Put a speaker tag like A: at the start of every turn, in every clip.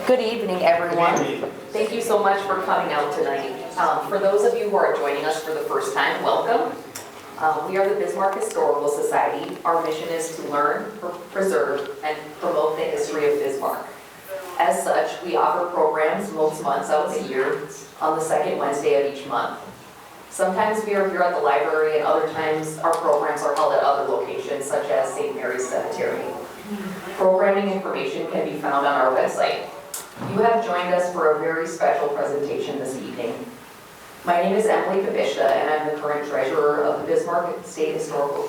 A: Good evening, everyone. Thank you so much for coming out tonight. For those of you who are joining us for the first time, welcome. We are the Bismarck Historical Society. Our mission is to learn, preserve, and promote the history of Bismarck. As such, we offer programs most months out of the year on the second Wednesday of each month. Sometimes we are here at the library, and other times our programs are held at other locations, such as St. Mary's Cemetery. Programming information can be found on our website. You have joined us for a very special presentation this evening. My name is Emily Kavishta, and I'm the current treasurer of the Bismarck Historical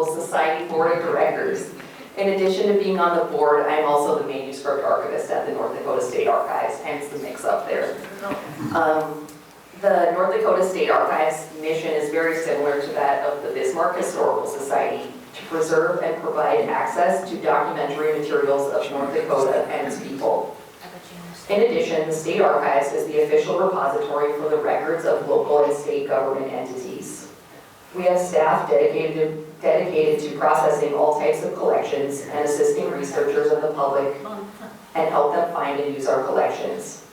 A: Society Board of Directors. In addition to being on the board, I'm also the manuscript archivist at the North Dakota State Archives, hence the mix-up there. The North Dakota State Archives mission is very similar to that of the Bismarck Historical Society, to preserve and provide access to documentary materials of North Dakota and its people. In addition, the State Archives is the official repository for the records of local and state government entities. We have staff dedicated to processing all types of collections and assisting researchers and the public and help them find and use our collections.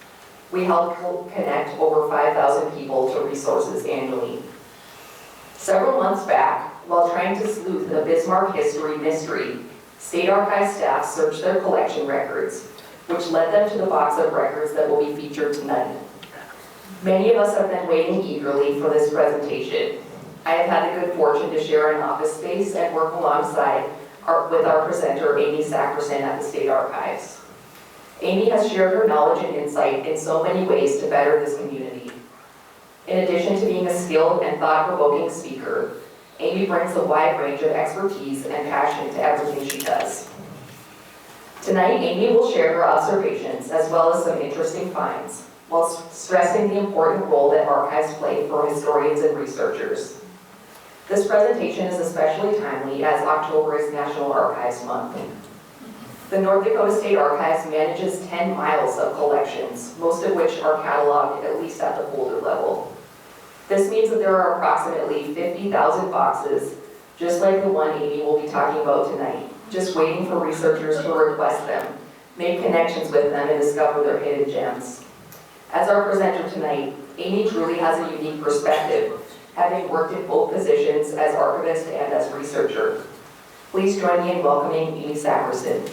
A: We help connect over 5,000 people to resources annually. Several months back, while trying to sleuth the Bismarck history mystery, State Archives staff searched their collection records, which led them to the box of records that will be featured tonight. Many of us have been waiting eagerly for this presentation. I have had the good fortune to share an office space and work alongside with our presenter, Amy Sakariassen at the State Archives. Amy has shared her knowledge and insight in so many ways to better this community. In addition to being a skilled and thought-provoking speaker, Amy brings a wide range of expertise and passion to everything she does. Tonight, Amy will share her observations as well as some interesting finds, while stressing the important role that archives play for historians and researchers. This presentation is especially timely as October is National Archives Month. The North Dakota State Archives manages 10 miles of collections, most of which are cataloged at least at the folder level. This means that there are approximately 50,000 boxes, just like the one Amy will be talking about tonight, just waiting for researchers to request them, make connections with them, and discover their hidden gems. As our presenter tonight, Amy truly has a unique perspective, having worked in both positions as archivist and as researcher. Please join me in welcoming Amy Sakariassen.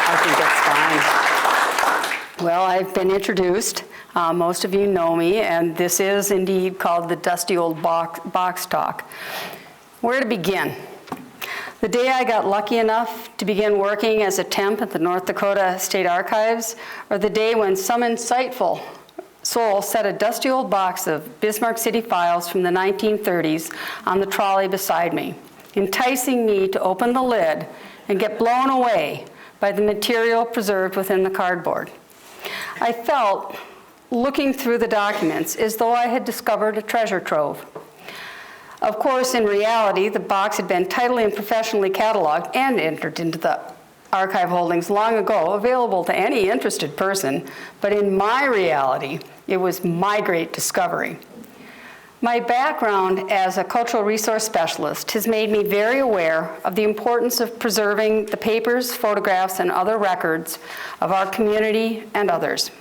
B: I think that's fine. Well, I've been introduced. Most of you know me, and this is indeed called the Dusty Old Box Talk. Where to begin? The day I got lucky enough to begin working as a temp at the North Dakota State Archives, or the day when some insightful soul set a dusty old box of Bismarck City files from the 1930s on the trolley beside me, enticing me to open the lid and get blown away by the material preserved within the cardboard. I felt, looking through the documents, as though I had discovered a treasure trove. Of course, in reality, the box had been tidily and professionally cataloged and entered into the archive holdings long ago, available to any interested person, but in my reality, it was my great discovery. My background as a cultural resource specialist has made me very aware of the importance of preserving the papers, photographs, and other records of our community and others.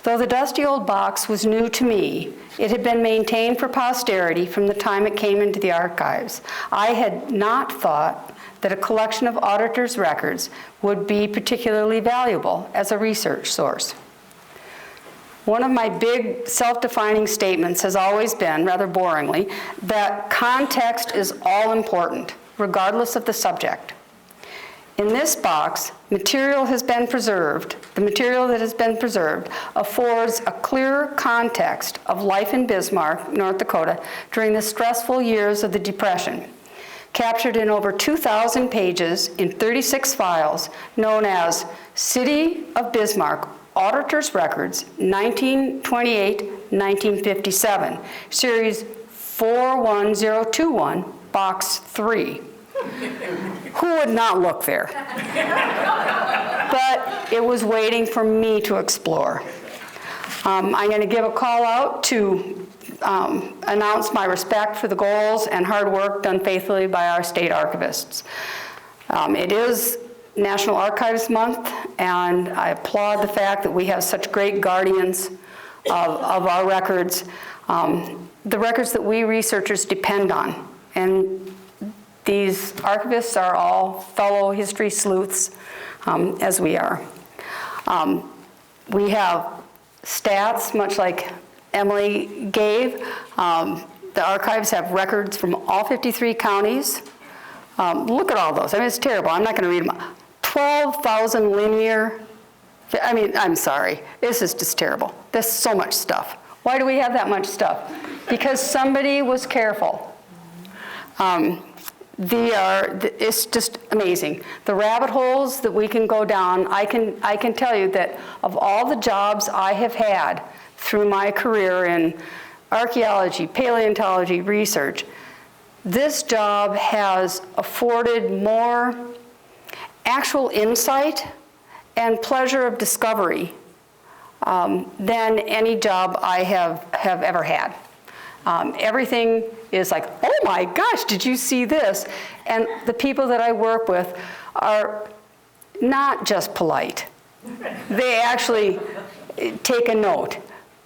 B: Though the dusty old box was new to me, it had been maintained for posterity from the time it came into the archives. I had not thought that a collection of auditors' records would be particularly valuable as a research source. One of my big self-defining statements has always been, rather boringly, that context is all important, regardless of the subject. In this box, material has been preserved. The material that has been preserved affords a clearer context of life in Bismarck, North Dakota, during the stressful years of the Depression, captured in over 2,000 pages in 36 files known as City of Bismarck Auditors Records 1928-1957, Series 41021, Box 3. Who would not look there? But it was waiting for me to explore. I'm going to give a call out to announce my respect for the goals and hard work done faithfully by our state archivists. It is National Archives Month, and I applaud the fact that we have such great guardians of our records, the records that we researchers depend on. And these archivists are all fellow history sleuths, as we are. We have stats, much like Emily gave. The archives have records from all 53 counties. Look at all those. I mean, it's terrible. I'm not going to read them. 12,000 linear. I mean, I'm sorry. This is just terrible. There's so much stuff. Why do we have that much stuff? Because somebody was careful. It's just amazing. The rabbit holes that we can go down, I can tell you that of all the jobs I have had through my career in archaeology, paleontology, research, this job has afforded more actual insight and pleasure of discovery than any job I have ever had. Everything is like, oh my gosh, did you see this? And the people that I work with are not just polite. They actually take a note.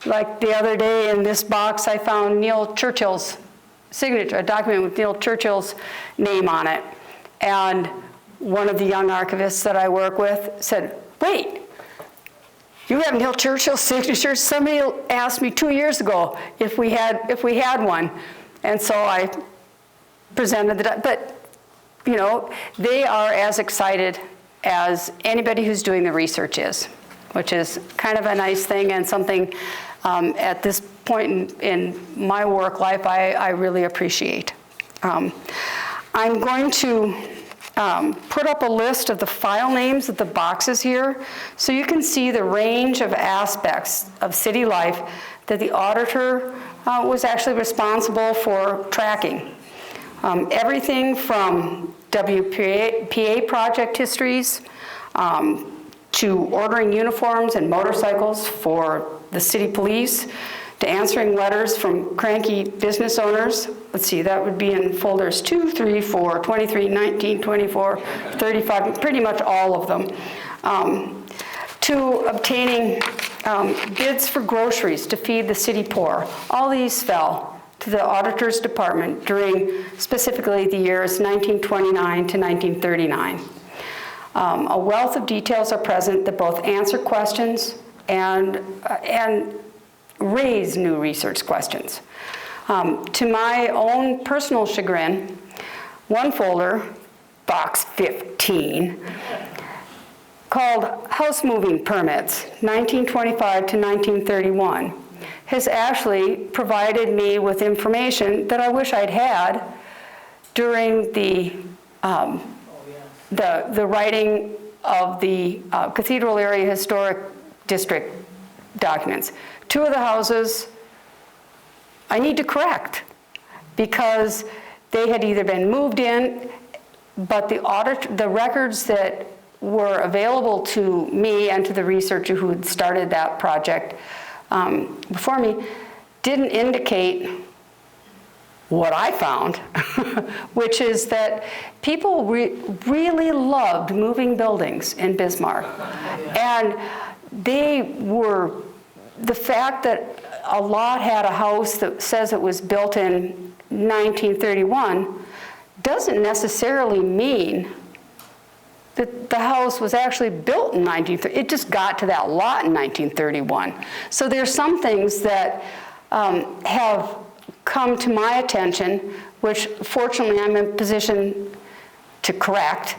B: Like the other day in this box, I found Neil Churchill's signature, a document with Neil Churchill's name on it. And one of the young archivists that I work with said, wait, you have Neil Churchill's signature? Somebody asked me 2 years ago if we had one. And so I presented but you know, they are as excited as anybody who's doing the research is, which is kind of a nice thing and something at this point in my work life I really appreciate. I'm going to put up a list of the file names of the boxes here so you can see the range of aspects of city life that the auditor was actually responsible for tracking. Everything from WPA project histories to ordering uniforms and motorcycles for the city police, to answering letters from cranky business owners. Let's see, that would be in folders 2, 3, 4, 23, 19, 24, 35, pretty much all of them. To obtaining bids for groceries to feed the city poor. All these fell to the auditor's department during specifically the years 1929 to 1939. A wealth of details are present that both answer questions and raise new research questions. To my own personal chagrin, one folder, box 15, called House Moving Permits, 1925 to 1931, has actually provided me with information that I wish I'd had during the writing of the Cathedral Area Historic District documents. 2 of the houses I need to correct because they had either been moved in, but the records that were available to me and to the researcher who had started that project before me didn't indicate what I found, which is that people really loved moving buildings in Bismarck. And the fact that a lot had a house that says it was built in 1931 doesn't necessarily mean that the house was actually built in 1930. It just got to that lot in 1931. So there's some things that have come to my attention, which fortunately I'm in a position to correct,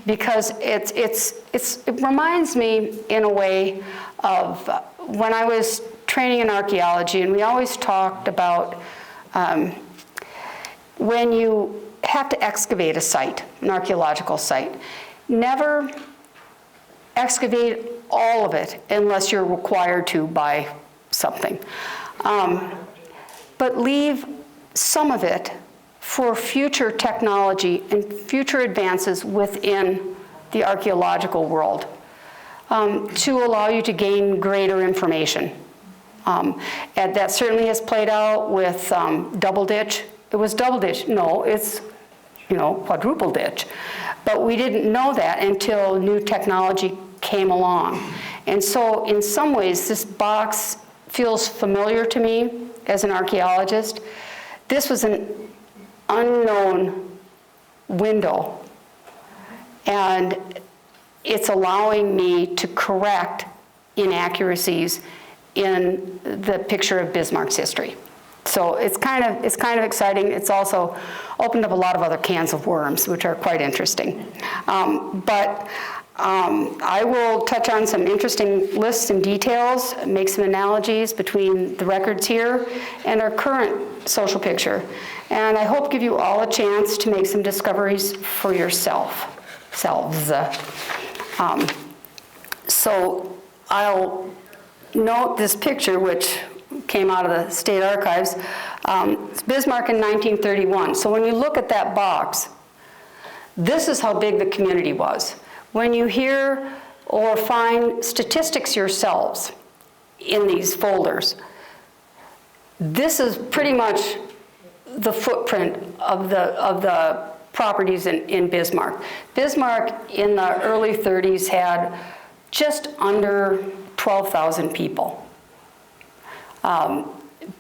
B: because it reminds me in a way of when I was training in archaeology, and we always talked about when you have to excavate a site, an archaeological site, never excavate all of it unless you're required to by something. But leave some of it for future technology and future advances within the archaeological world to allow you to gain greater information. And that certainly has played out with Double Ditch. It was Double Ditch. No, it's quadruple ditch. But we didn't know that until new technology came along. And so in some ways, this box feels familiar to me as an archaeologist. This was an unknown window, and it's allowing me to correct inaccuracies in the picture of Bismarck's history. So it's kind of exciting. It's also opened up a lot of other cans of worms, which are quite interesting. I will touch on some interesting lists and details, make some analogies between the records here and our current social picture. And I hope give you all a chance to make some discoveries for yourselves. So I'll note this picture, which came out of the State Archives. It's Bismarck in 1931. So when you look at that box, this is how big the community was. When you hear or find statistics yourselves in these folders, this is pretty much the footprint of the properties in Bismarck. Bismarck in the early 30s had just under 12,000 people.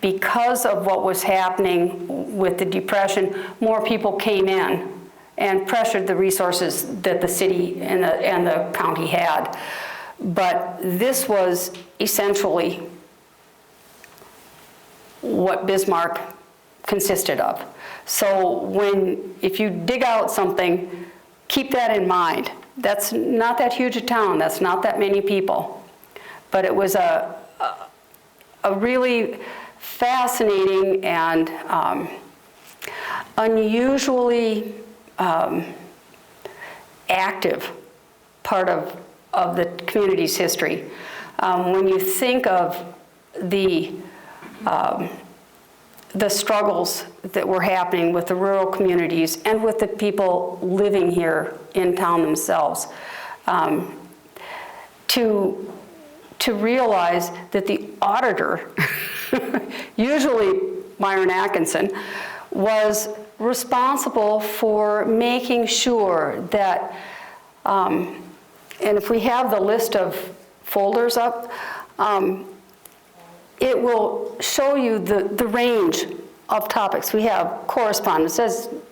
B: Because of what was happening with the Depression, more people came in and pressured the resources that the city and the county had. But this was essentially what Bismarck consisted of. So if you dig out something, keep that in mind. That's not that huge a town, that's not that many people. But it was a really fascinating and unusually active part of the community's history. When you think of the struggles that were happening with the rural communities and with the people living here in town themselves, to realize that the auditor, usually Myron Atkinson, was responsible for making sure that, and if we have the list of folders up, it will show you the range of topics. We have correspondence.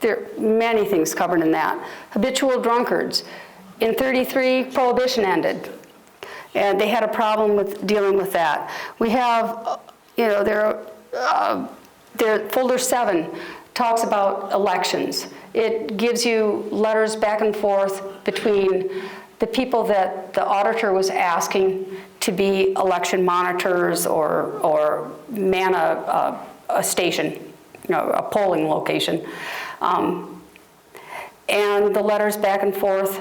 B: There are many things covered in that. Habitual drunkards. In 33, Prohibition ended. And they had a problem with dealing with that. We have, folder 7 talks about elections. It gives you letters back and forth between the people that the auditor was asking to be election monitors or man a station, a polling location. And the letters back and forth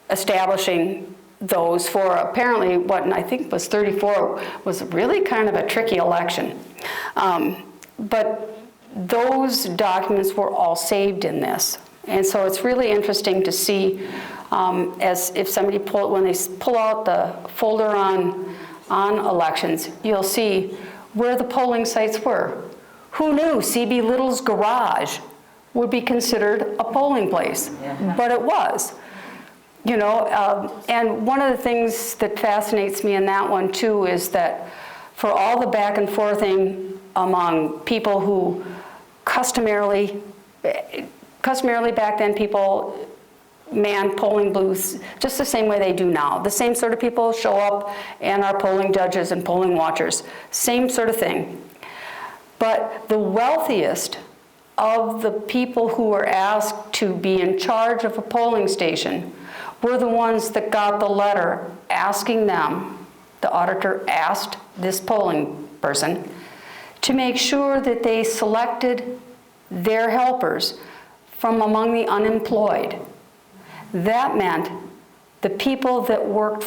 B: establishing those for apparently what I think was 34 was really kind of a tricky election. But those documents were all saved in this. And so it's really interesting to see as if somebody when they pull out the folder on elections, you'll see where the polling sites were. Who knew C.B. Little's garage would be considered a polling place? Yeah. But it was. And one of the things that fascinates me in that one too is that for all the back and forthing among people who customarily back then people manned polling booths just the same way they do now. The same sort of people show up and are polling judges and polling watchers. Same sort of thing. But the wealthiest of the people who were asked to be in charge of a polling station were the ones that got the letter asking them, the auditor asked this polling person, to make sure that they selected their helpers from among the unemployed. That meant the people that worked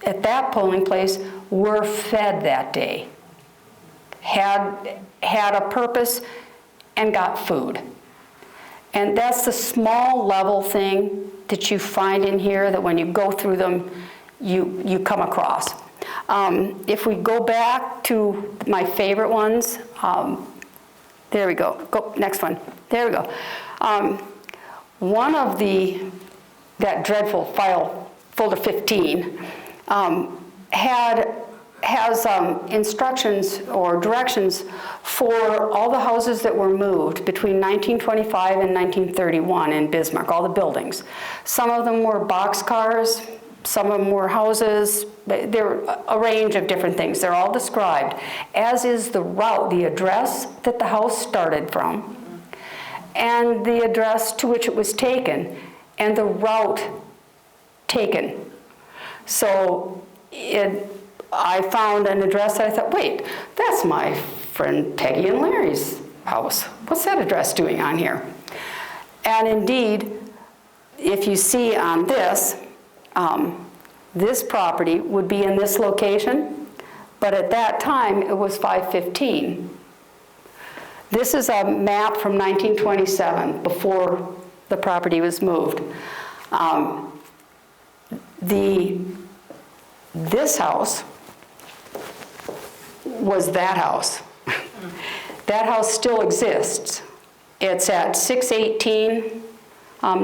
B: at that polling place were fed that day, had a purpose, and got food. And that's the small level thing that you find in here that when you go through them, you come across. If we go back to my favorite ones, there we go. Go next one. There we go. One of that dreadful file, folder 15, has instructions or directions for all the houses that were moved between 1925 and 1931 in Bismarck, all the buildings. Some of them were boxcars, some of them were houses. They're a range of different things. They're all described, as is the route, the address that the house started from, and the address to which it was taken, and the route taken. So I found an address that I thought, wait, that's my friend Peggy and Larry's house. What's that address doing on here? And indeed, if you see on this, this property would be in this location, but at that time it was 515. This is a map from 1927, before the property was moved. This house was that house. That house still exists. It's at 618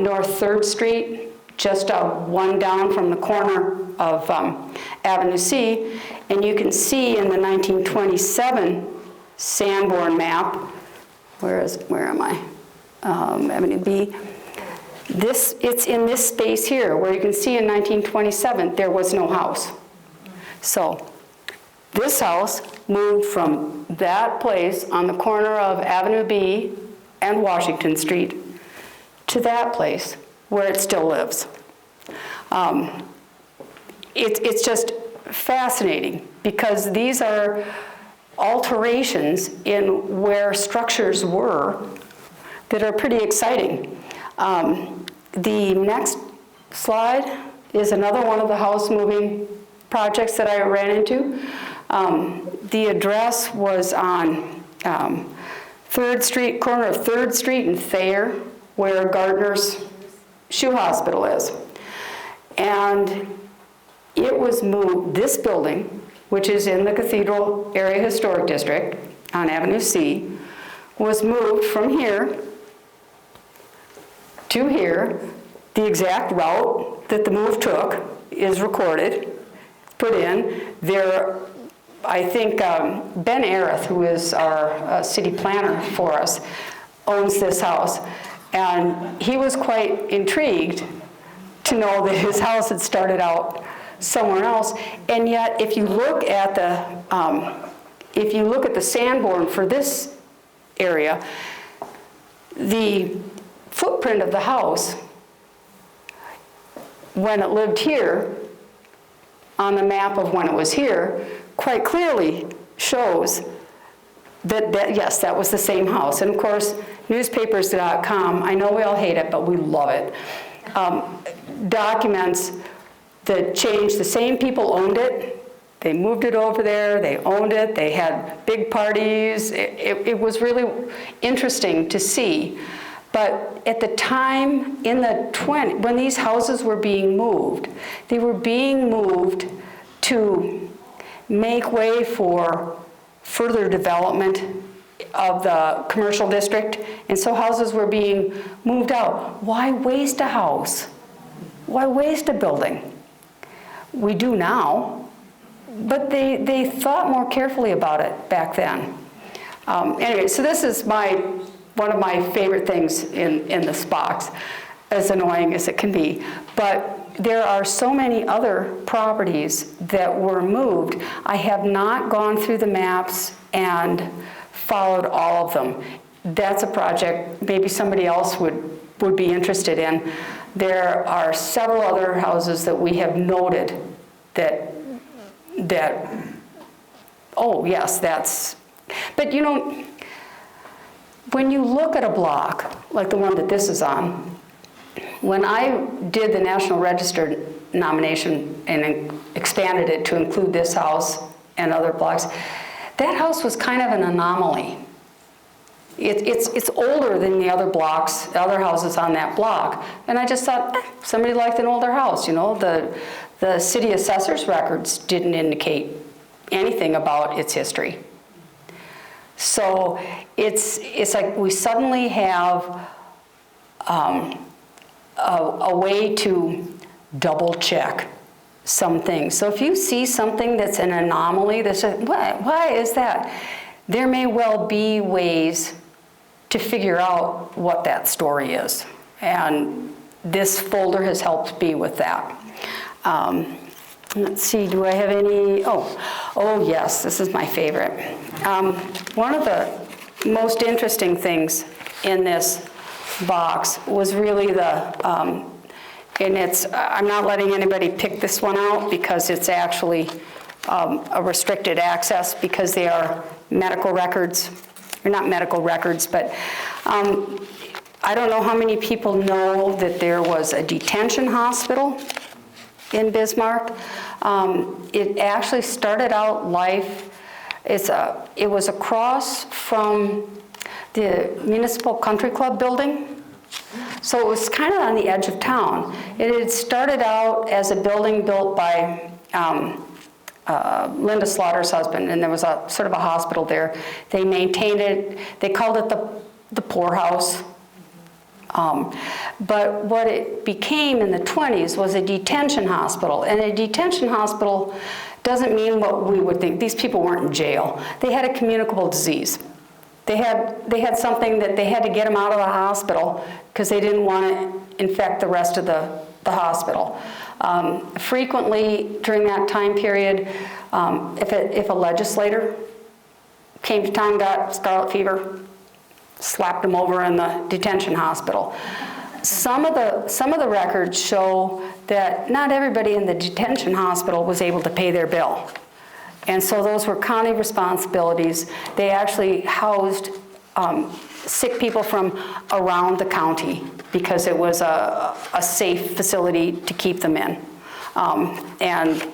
B: North 3rd Street, just one down from the corner of Avenue C. And you can see in the 1927 Sanborn map, where am I? Avenue B. It's in this space here, where you can see in 1927 there was no house. So this house moved from that place on the corner of Avenue B and Washington Street to that place where it still lives. It's just fascinating, because these are alterations in where structures were that are pretty exciting. The next slide is another one of the house moving projects that I ran into. The address was on 3rd Street, corner of 3rd Street and Thayer, where Gardner's Shoe Hospital is. And it was moved, this building, which is in the Cathedral Area Historic District on Avenue C, was moved from here to here. The exact route that the move took is recorded, put in. There, I think Ben Arith, who is our city planner for us, owns this house. And he was quite intrigued to know that his house had started out somewhere else. And yet, if you look at the Sanborn for this area, the footprint of the house, when it lived here, on the map of when it was here, quite clearly shows that yes, that was the same house. And of course, newspapers.com, I know we all hate it, but we love it, documents the change. The same people owned it. They moved it over there. They owned it. They had big parties. It was really interesting to see. But at the time, in the when these houses were being moved, they were being moved to make way for further development of the commercial district. And so houses were being moved out. Why waste a house? Why waste a building? We do now, but they thought more carefully about it back then. Anyway, so this is one of my favorite things in this box, as annoying as it can be. But there are so many other properties that were moved. I have not gone through the maps and followed all of them. That's a project maybe somebody else would be interested in. There are several other houses that we have noted that oh yes, that's, but you know, when you look at a block like the one that this is on, when I did the National Register nomination and expanded it to include this house and other blocks, that house was kind of an anomaly. It's older than the other blocks, the other houses on that block. And I just thought, somebody liked an older house, you know. The city assessor's records didn't indicate anything about its history. So it's like we suddenly have a way to double check some things. So if you see something that's an anomaly, that's why is that? There may well be ways to figure out what that story is. And this folder has helped me with that. Let's see, do I have any? Oh yes, this is my favorite. One of the most interesting things in this box was really the, and it's, I'm not letting anybody pick this one out because it's actually a restricted access because they are medical records. They're not medical records, but I don't know how many people know that there was a detention hospital in Bismarck. It actually started out life, it was across from the Municipal Country Club building. So it was kind of on the edge of town. It had started out as a building built by Linda Slaughter's husband, and there was a sort of a hospital there. They maintained it, they called it the poorhouse. But what it became in the 20s was a detention hospital. And a detention hospital doesn't mean what we would think. These people weren't in jail. They had a communicable disease. They had something that they had to get them out of the hospital because they didn't want to infect the rest of the hospital. Frequently during that time period, if a legislator came to town, got scarlet fever, slapped them over in the detention hospital. Some of the records show that not everybody in the detention hospital was able to pay their bill. And so those were county responsibilities. They actually housed sick people from around the county because it was a safe facility to keep them in. And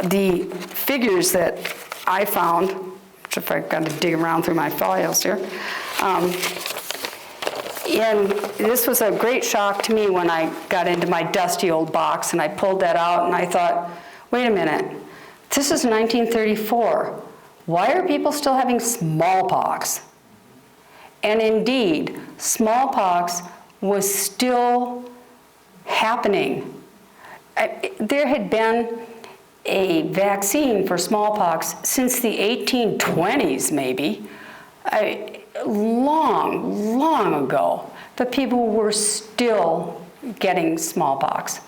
B: the figures that I found, which if I've got to dig around through my files here, and this was a great shock to me when I got into my dusty old box and I pulled that out and I thought, wait a minute, this is 1934. Why are people still having smallpox? And indeed, smallpox was still happening. There had been a vaccine for smallpox since the 1820s, maybe, long ago, but people were still getting smallpox.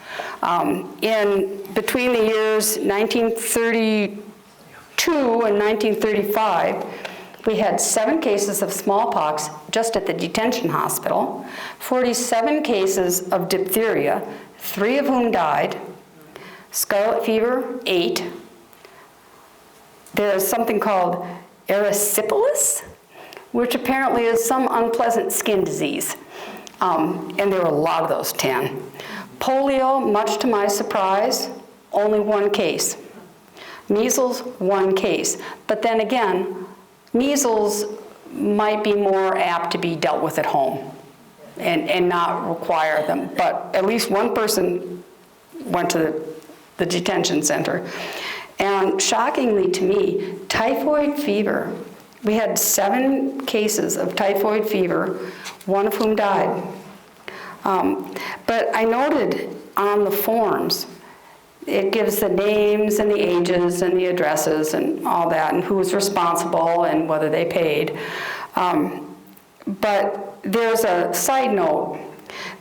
B: Between the years 1932 and 1935, we had 7 cases of smallpox just at the detention hospital, 47 cases of diphtheria, 3 of whom died, scarlet fever, 8. There's something called erysipelas, which apparently is some unpleasant skin disease. And there were a lot of those, 10. Polio, much to my surprise, only 1 case. Measles, 1 case. But then again, measles might be more apt to be dealt with at home and not require them. But at least 1 person went to the detention center. And shockingly to me, typhoid fever. We had 7 cases of typhoid fever, 1 of whom died. But I noted on the forms, it gives the names and the ages and the addresses and all that, and who was responsible and whether they paid. But there's a side note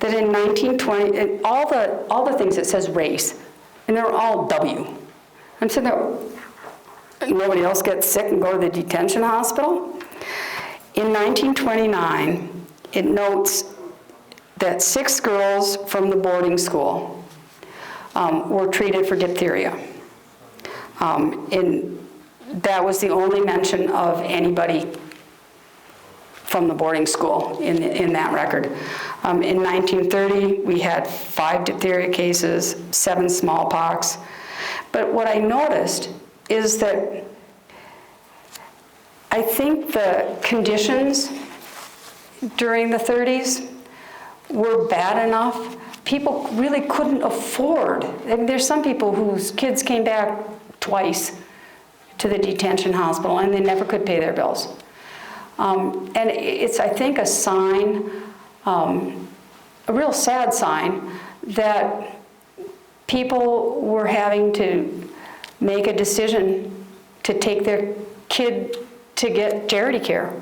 B: that in 1920, all the things it says race, and they're all W. I'm sitting there, nobody else gets sick and go to the detention hospital? In 1929, it notes that 6 girls from the boarding school were treated for diphtheria. And that was the only mention of anybody from the boarding school in that record. In 1930, we had 5 diphtheria cases, 7 smallpox. But what I noticed is that I think the conditions during the 30s were bad enough. People really couldn't afford. And there's some people whose kids came back twice to the detention hospital and they never could pay their bills. And it's, I think, a sign, a a real sad sign that people were having to make a decision to take their kid to get charity care.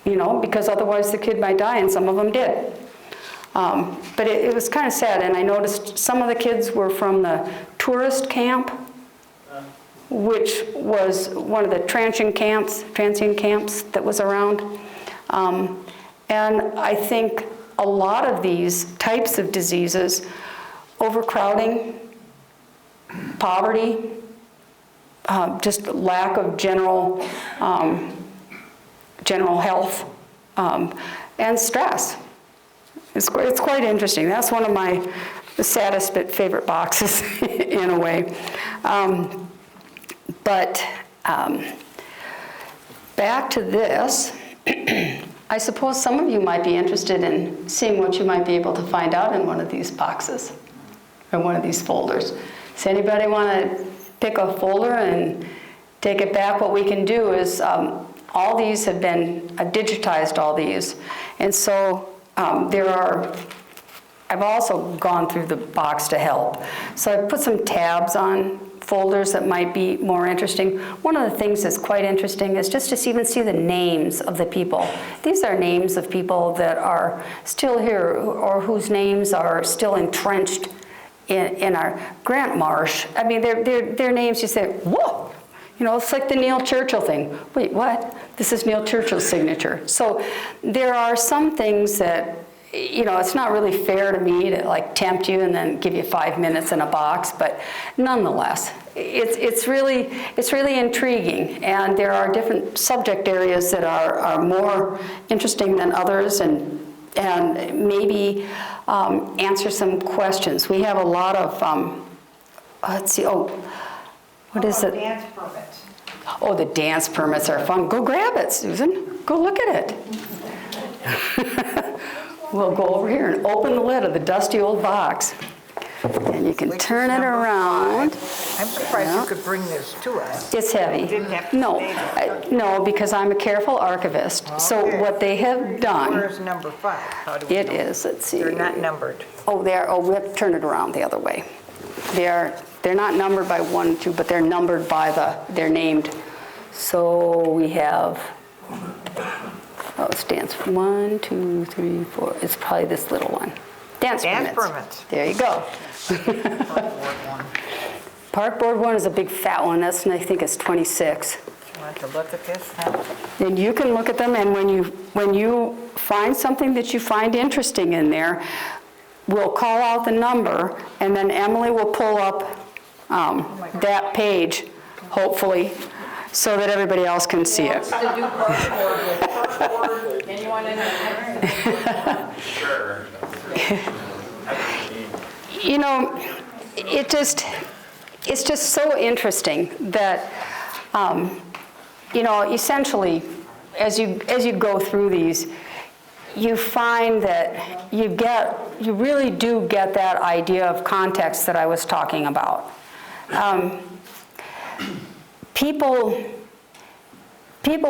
B: You know, because otherwise the kid might die, and some of them did. But it was kind of sad, and I noticed some of the kids were from the tourist camp, which was one of the transient camps that was around. And I think a lot of these types of diseases, overcrowding, poverty, just lack of general health, and stress. It's quite interesting. That's one of my saddest but favorite boxes in a way. But back to this, I suppose some of you might be interested in seeing what you might be able to find out in one of these boxes or one of these folders. Does anybody want to pick a folder and take it back? What we can do is all these have been, I've digitized all these. And so I've also gone through the box to help. So I've put some tabs on folders that might be more interesting. One of the things that's quite interesting is just to even see the names of the people. These are names of people that are still here or whose names are still entrenched in our Grant Marsh. I mean, their names, you say, whoa! You know, it's like the Neil Churchill thing. Wait, what? This is Neil Churchill's signature. So there are some things that, you know, it's not really fair to me to like tempt you and then give you 5 minutes in a box, but nonetheless, it's really intriguing, and there are different subject areas that are more interesting than others, and maybe answer some questions. We have a lot of, let's see, what is it?
C: Dance permits.
B: Oh, the dance permits are fun. Go grab it, Susan. Go look at it. We'll go over here and open the lid of the dusty old box. And you can turn it around.
C: I'm surprised you could bring this to us.
B: It's heavy.
C: You didn't have to say
B: No, because I'm a careful archivist. So
C: Okay.
B: what they have done,
C: Where's number 5? How do we
B: it
C: know?
B: is, let's see.
C: They're not numbered.
B: Oh, they are. Oh, we have to turn it around the other way. They're not numbered by 1 and 2, but they're numbered by they're named. So we have, it stands for 1, 2, 3, 4. It's probably this little one. Dance permits. There you go. Park Board 1 is a big fat one. That's, I think it's 26.
C: You want to look at this now?
B: Then you can look at them, and when you find something that you find interesting in there, we'll call out the number, and then Emily will pull up that page, hopefully, so that everybody else can see it.
A: To do Park Board, anyone in there?
D: Sure.
B: You know, it's just so interesting that, you know, essentially, as you go through these, you find that you really do get that idea of context that I was talking about. People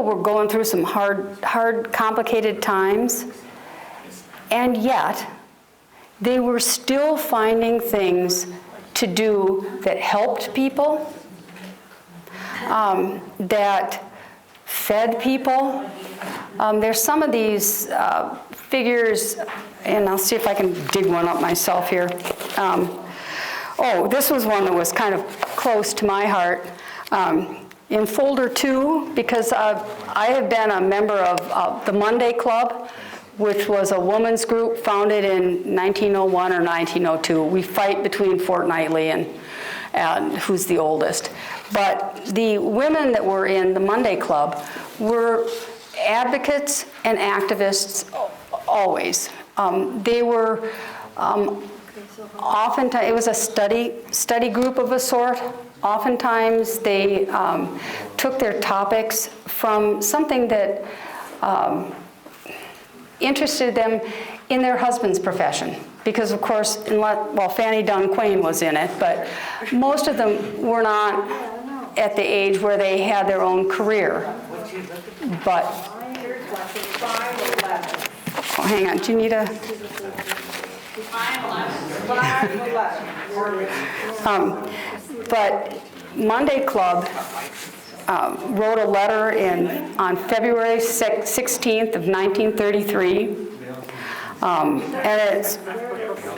B: were going through some hard, complicated times, and yet they were still finding things to do that helped people, that fed people. There's some of these figures, and I'll see if I can dig one up myself here. This was one that was kind of close to my heart. In folder 2, because I have been a member of the Monday Club, which was a women's group founded in 1901 or 1902. We fight between fortnightly and who's the oldest. But the women that were in the Monday Club were advocates and activists always. They were oftentimes, it was a study group of a sort. Oftentimes they took their topics from something that interested them in their husband's profession. Because of course, Fanny Dunn Quain was in it, but most of them were not at the age where they had their own career. But Oh, hang on, do you need a? But Monday Club wrote a letter on February 16th of 1933. And it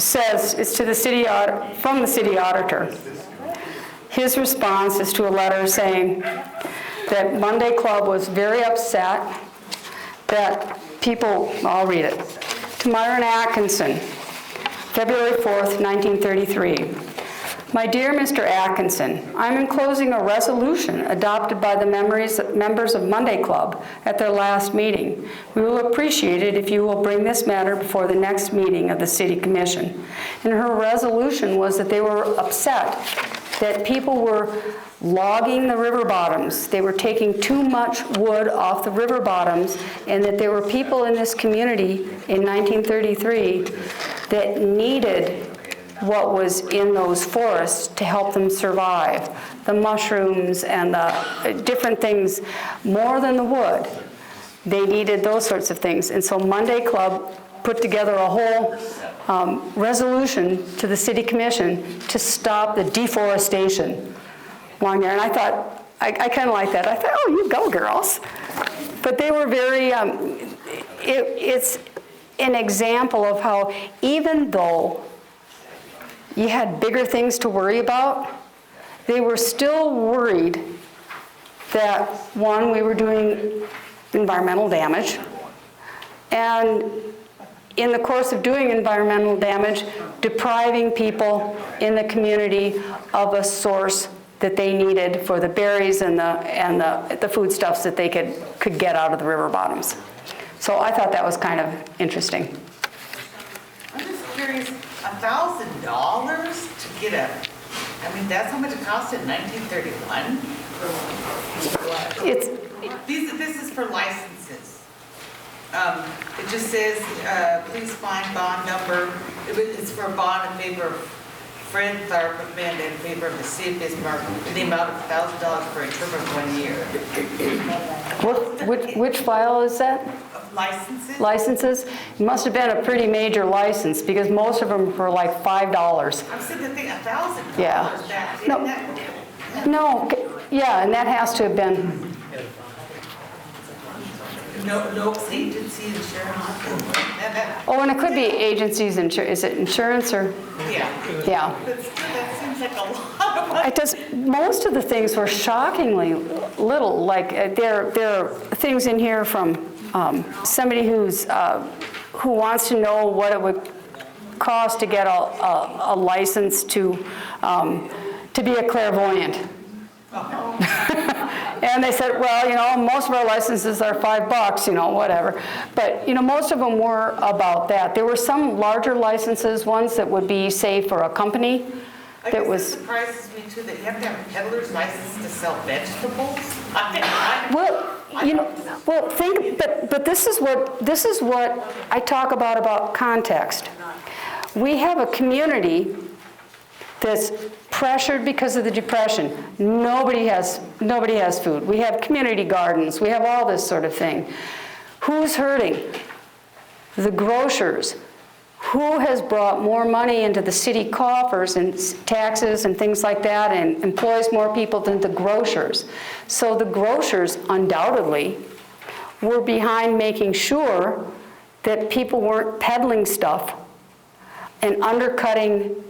B: says, it's to the city from the city auditor. His response is to a letter saying that Monday Club was very upset that people, I'll read it. To Myron Atkinson, February 4th, 1933. My dear Mr. Atkinson, I'm enclosing a resolution adopted by the members of Monday Club at their last meeting. We will appreciate it if you will bring this matter before the next meeting of the City Commission. And her resolution was that they were upset that people were logging the river bottoms. They were taking too much wood off the river bottoms, and that there were people in this community in 1933 that needed what was in those forests to help them survive. The mushrooms and the different things, more than the wood. They needed those sorts of things. And so Monday Club put together a whole resolution to the City Commission to stop the deforestation along there. And I thought, I kind of like that. I thought, oh, you go, girls. But they were very, it's an example of how even though you had bigger things to worry about, they were still worried that, one, we were doing environmental damage, and in the course of doing environmental damage, depriving people in the community of a source that they needed for the berries and the foodstuffs that they could get out of the river bottoms. So I thought that was kind of interesting.
D: I'm just curious, $1,000 to get I mean, that's how much it cost in 1931? This is for licenses. It just says, please find bond number. It's for a bond in favor of Fred Tharp Amanda in favor of the city of Bismarck in the amount of $1,000 for a term of 1 year.
B: Which file is that?
D: Licenses?
B: Licenses? It must have been a pretty major license because most of them were like $5.
D: I'm saying the thing, $1,000.
B: Yeah. No, yeah, and that has to have been.
D: No agency insurance.
B: Oh, and it could be agencies, is it insurance or?
D: Yeah.
B: Yeah.
D: But still, that seems like a lot of money.
B: It does. Most of the things were shockingly little. Like there are things in here from somebody who wants to know what it would cost to get a license to be a clairvoyant. And they said, well, most of our licenses are $5, whatever. But, most of them were about that. There were some larger licenses, ones that would be, say, for a company.
D: I guess it surprises me, too, that you have to have a peddler's license to sell vegetables.
B: But this is what I talk about context. We have a community that's pressured because of the Depression. Nobody has food. We have community gardens. We have all this sort of thing. Who's hurting? The grocers. Who has brought more money into the city coffers and taxes and things like that and employs more people than the grocers? So the grocers undoubtedly were behind making sure that people weren't peddling stuff and undercutting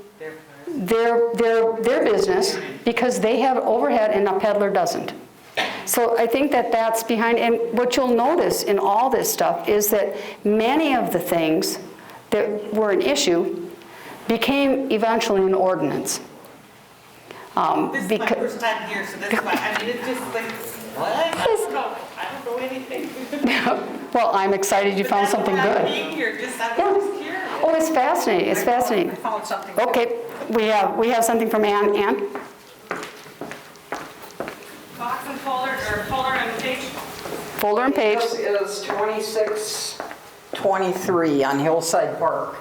B: their business because they have overhead and a peddler doesn't. So I think that's behind, and what you'll notice in all this stuff is that many of the things that were an issue became eventually an ordinance.
D: This is my first time here, so that's why, it's just like, what? I don't know anything.
B: Well, I'm excited you found something good.
D: Being here, just curious.
B: Oh, it's fascinating. It's fascinating.
C: I found something.
B: Okay, we have something from Ann. Ann?
E: Box and folder, or folder and page.
B: Folder and page.
F: This is 2623 on Hillside Park.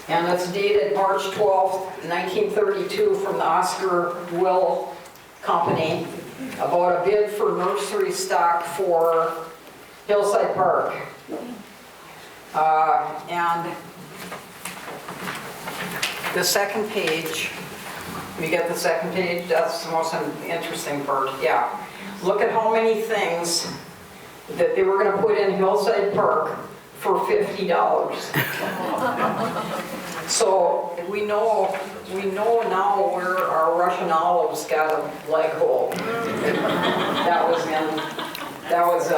F: And it's dated March 12th, 1932 from the Oscar Will Company about a bid for nursery stock for Hillside Park. And the second page, you get the second page, that's the most interesting part, yeah. Look at how many things that they were gonna put in Hillside Park for $50. So we know now where our Russian olives got a leg hold. That was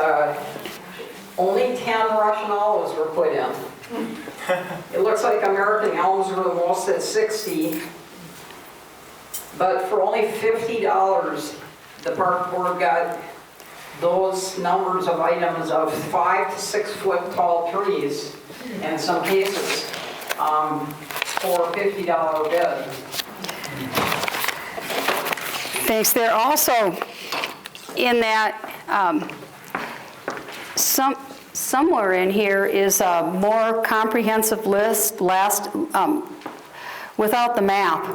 F: only 10 Russian olives were put in. It looks like American elms were the most at 60, but for only $50, the park board got those numbers of items of 5 to 6 foot tall trees in some cases for a $50 bid.
B: Thanks. They're also in that, somewhere in here is a more comprehensive list, without the map,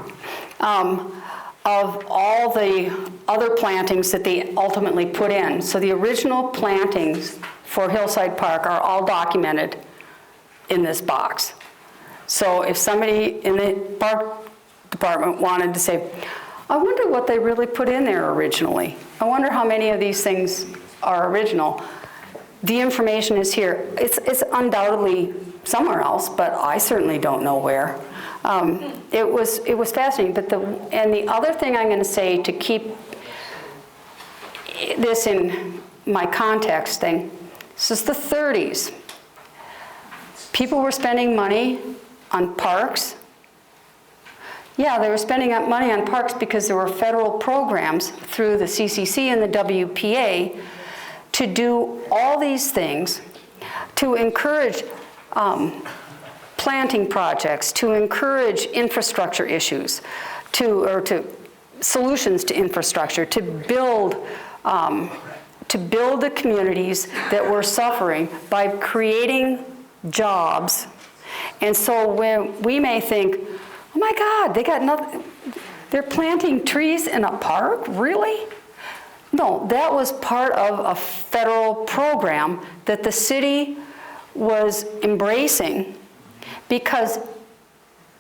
B: of all the other plantings that they ultimately put in. So the original plantings for Hillside Park are all documented in this box. So if somebody in the park department wanted to say, I wonder what they really put in there originally. I wonder how many of these things are original. The information is here. It's undoubtedly somewhere else, but I certainly don't know where. It was fascinating. But the other thing I'm going to say to keep this in my context thing, this is the 30s. People were spending money on parks. Yeah, they were spending money on parks because there were federal programs through the CCC and the WPA to do all these things, to encourage planting projects, to encourage infrastructure issues, to solutions to infrastructure, to build the communities that were suffering by creating jobs. And so when we may think, oh my God, they got nothing, they're planting trees in a park, really? No, that was part of a federal program that the city was embracing, because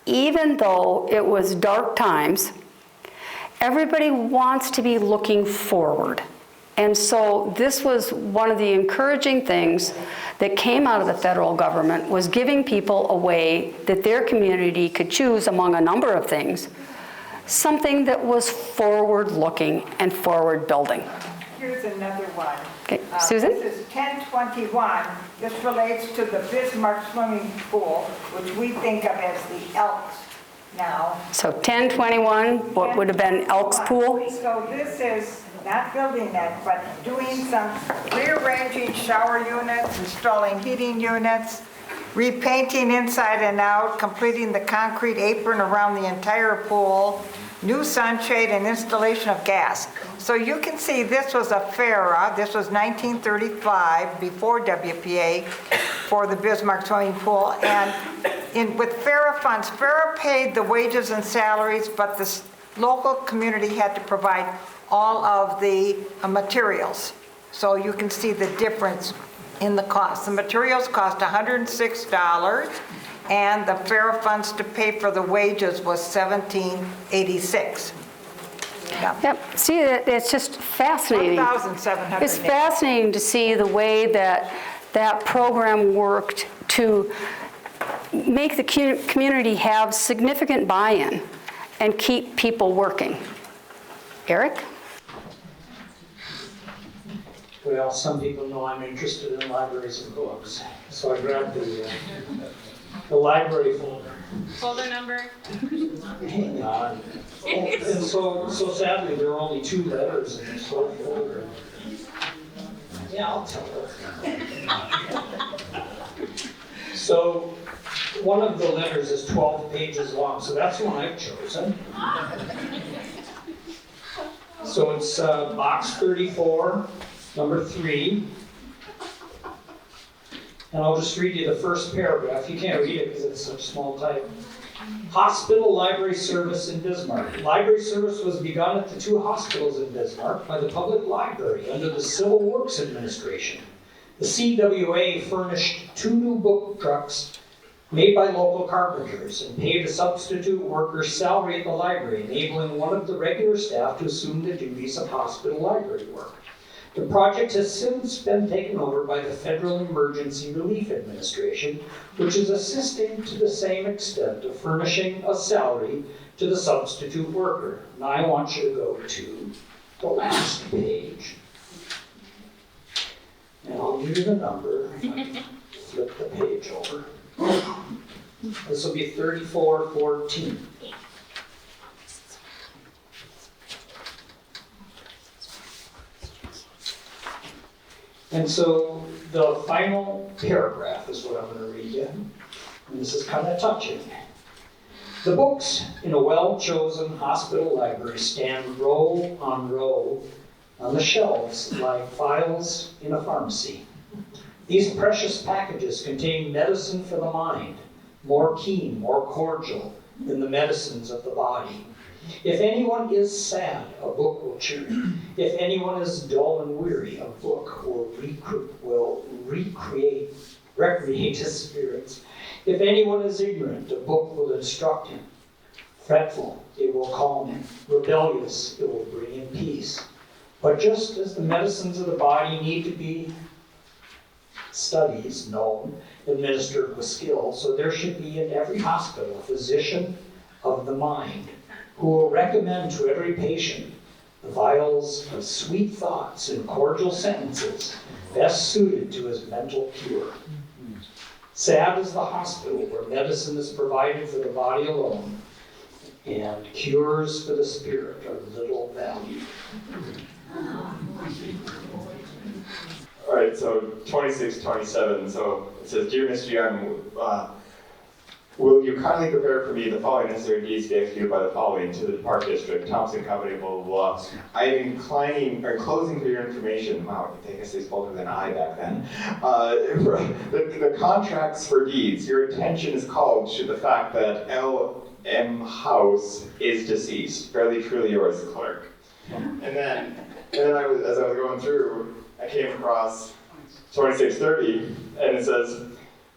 B: even though it was dark times, everybody wants to be looking forward. And so this was one of the encouraging things that came out of the federal government, was giving people a way that their community could choose among a number of things, something that was forward-looking and forward-building.
G: Here's another one.
B: Okay, Susan?
G: This is 1021. This relates to the Bismarck swimming pool, which we think of as the Elks now.
B: So 1021, what would have been Elks Pool?
G: So this is not building that, but doing some rearranging shower units, installing heating units, repainting inside and out, completing the concrete apron around the entire pool, new sunshade, and installation of gas. So you can see this was a FARA, this was 1935, before WPA, for the Bismarck swimming pool. And with FARA funds, FARA paid the wages and salaries, but the local community had to provide all of the materials. So you can see the difference in the cost. The materials cost $106, and the FARA funds to pay for the wages was $1786. Yeah.
B: Yep, see, it's just fascinating.
G: $1,700.
B: It's fascinating to see the way that that program worked to make the community have significant buy-in and keep people working. Eric?
H: Well, some people know I'm interested in libraries and books, so I grabbed the library folder.
E: Folder number?
H: Hang on. And so sadly, there are only 2 letters in this whole folder. Yeah, I'll tell her. So one of the letters is 12 pages long, so that's the one I've chosen. So it's box 34, number 3. And I'll just read you the first paragraph. You can't read it because it's such small type. Hospital library service in Bismarck. Library service was begun at the 2 hospitals in Bismarck by the public library under the Civil Works Administration. The CWA furnished 2 new book trucks made by local carpenters and paid a substitute worker's salary at the library, enabling one of the regular staff to assume the duties of hospital library work. The project has since been taken over by the Federal Emergency Relief Administration, which is assisting to the same extent of furnishing a salary to the substitute worker. Now I want you to go to the last page. And I'll give you the number. Flip the page over. This will be 3414. And so the final paragraph is what I'm going to read you. And this is kind of touching. The books in a well-chosen hospital library stand row on the shelves like files in a pharmacy. These precious packages contain medicine for the mind, more keen, more cordial than the medicines of the body. If anyone is sad, a book will cheer him. If anyone is dull and weary, a book will recreate his spirits. If anyone is ignorant, a book will instruct him. Fretful, it will calm him. Rebellious, it will bring him peace. But just as the medicines of the body need to be studies known, administered with skill, so there should be in every hospital a physician of the mind who will recommend to every patient the vials of sweet thoughts and cordial sentences best suited to his mental cure. Sad is the hospital where medicine is provided for the body alone and cures for the spirit are little valued.
I: All right, so 2627, so it says, Dear Mr. Young, will you kindly prepare for me the following necessary deeds to be executed by the following to the Park District, Thompson Company, blah, blah, blah. I am enclosing for your information, wow, I guess they spoke with an I back then, the contracts for deeds. Your attention is called to the fact that L.M. House is deceased. Fairly truly yours, clerk. And then as I was going through, I came across 2630, and it says,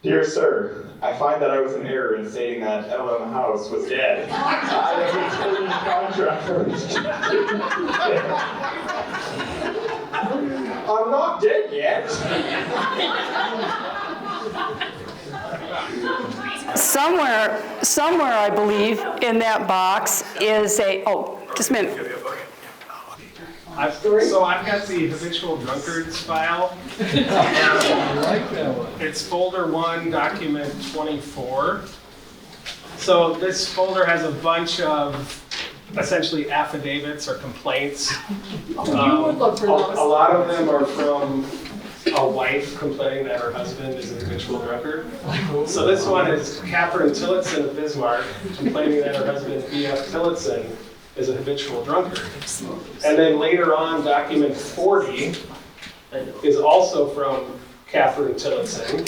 I: Dear Sir, I find that I was in error in stating that L.M. House was dead. I am returning contract. I'm not dead yet.
B: Somewhere I believe in that box is just a minute.
J: So I've got the habitual drunkards file. It's folder 1, document 24. So this folder has a bunch of essentially affidavits or complaints. A lot of them are from a wife complaining that her husband is a habitual drunkard. So this one is Catherine Tillotson of Bismarck complaining that her husband, B.F. Tillotson, is a habitual drunkard. And then later on, document 40 is also from Catherine Tillotson.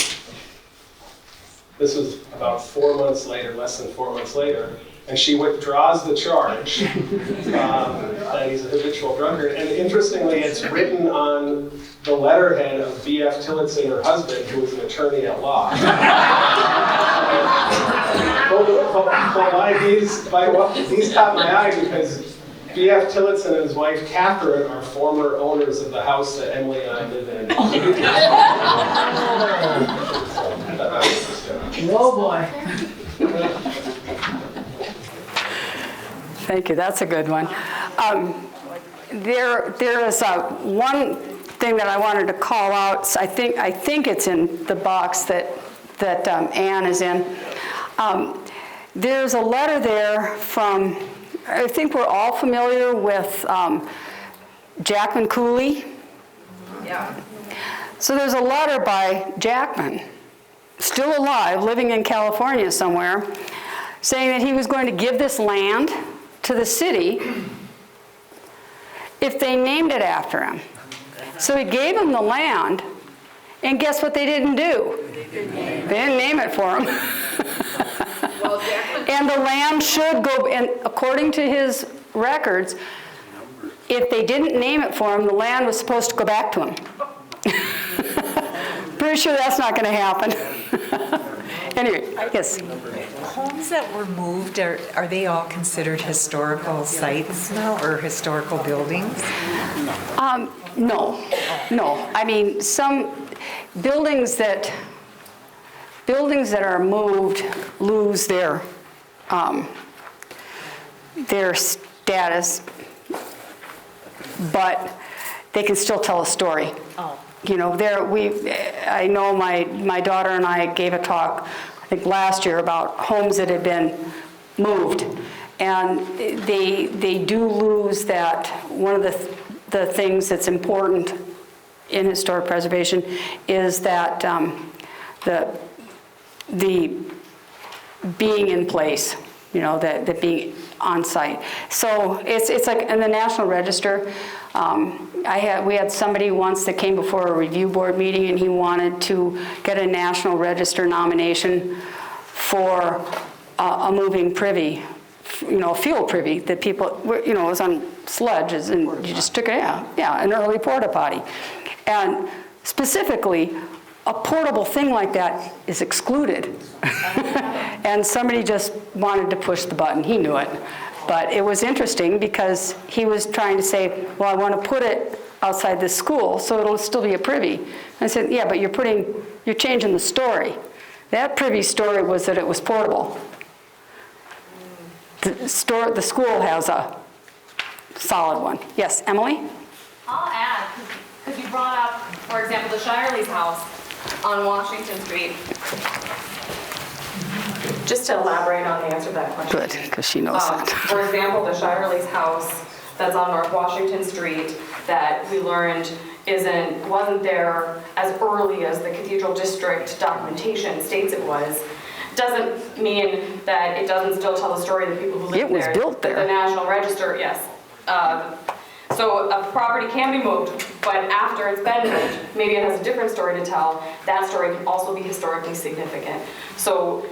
J: This was about 4 months later, less than 4 months later, and she withdraws the charge that he's a habitual drunkard. And interestingly, it's written on the letterhead of B.F. Tillotson, her husband, who was an attorney at law. These caught my eye because B.F. Tillotson and his wife Catherine are former owners of the house that Emily and I live in.
F: Oh boy.
B: Thank you, that's a good one. There is one thing that I wanted to call out. I think it's in the box that Ann is in. There's a letter there from, I think we're all familiar with Jackman Cooley.
A: Yeah.
B: So there's a letter by Jackman, still alive, living in California somewhere, saying that he was going to give this land to the city if they named it after him. So he gave them the land, and guess what they didn't do? They didn't name it for him. And the land should go, and according to his records, if they didn't name it for him, the land was supposed to go back to him. pretty sure that's not going to happen. Anyway, yes.
K: Homes that were moved, are they all considered historical sites now, or historical buildings?
B: No. I mean, some buildings that are moved lose their status, but they can still tell a story.
K: Oh.
B: You know, I know my daughter and I gave a talk, I think last year, about homes that had been moved. And they do lose that. One of the things that's important in historic preservation is that the being in place, you know, that being on site. So it's like in the National Register. We had somebody once that came before a review board meeting, and he wanted to get a National Register nomination for a moving privy, you know, a field privy that people, you know, it was on sledges, and you just took it out. Yeah, an early porta potty. And specifically, a portable thing like that is excluded. And somebody just wanted to push the button. He knew it. But it was interesting because he was trying to say, well, I want to put it outside the school so it'll still be a privy. And I said, yeah, but you're changing the story. That privy story was that it was portable. The school has a solid one. Yes, Emily?
E: I'll add, because you brought up, for example, the Shirley's house on Washington Street. Just to elaborate on the answer to that question.
B: Good, because she knows that.
E: For example, the Shirley's house that's on North Washington Street that we learned wasn't there as early as the Cathedral District documentation states it was, doesn't mean that it doesn't still tell the story of the people who lived there.
B: It was built there.
E: The National Register, yes. So a property can be moved, but after it's been moved, maybe it has a different story to tell. That story can also be historically significant. So